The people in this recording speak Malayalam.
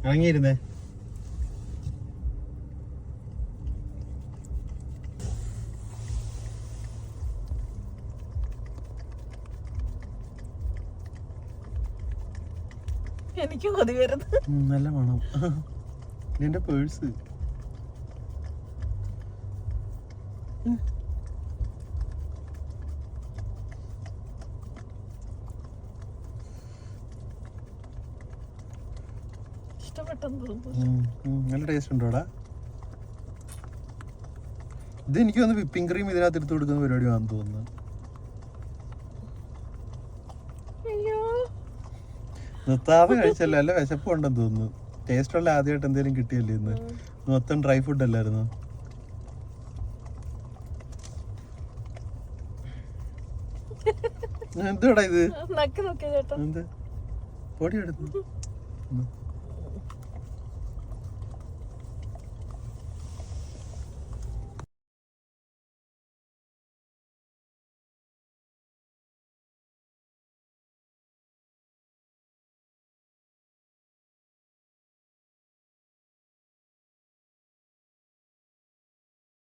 ഇറങ്ങിയിരുന്നേ. എനിക്ക് കൊതി വരുന്നത്. നല്ല മണം. എന്റെ പേഴ്സ്. നല്ല ടേസ്റ്റ് ഉണ്ടോടാ? ഇത് എനിക്ക് തോന്നുന്നു വിപ്പിംഗ് ക്രീം ഇതിനകത്ത് എടുത്ത് കൊടുക്കുന്ന പരിപാടിയാണെന്ന് തോന്നുന്നു. നിർത്താതെ കഴിച്ചല്ലോ, അല്ല വിശപ്പ് ഉണ്ടെന്ന് തോന്നുന്നു. ടേസ്റ്റ് ഉള്ള ആദ്യമായിട്ട് എന്തെങ്കിലും കിട്ടിയല്ലേ ഇന്ന്? മൊത്തം ഡ്രൈ ഫുഡ് അല്ലായിരുന്നു. എന്താടാ ഇത്? എന്ത് പൊടി എടുത്തു?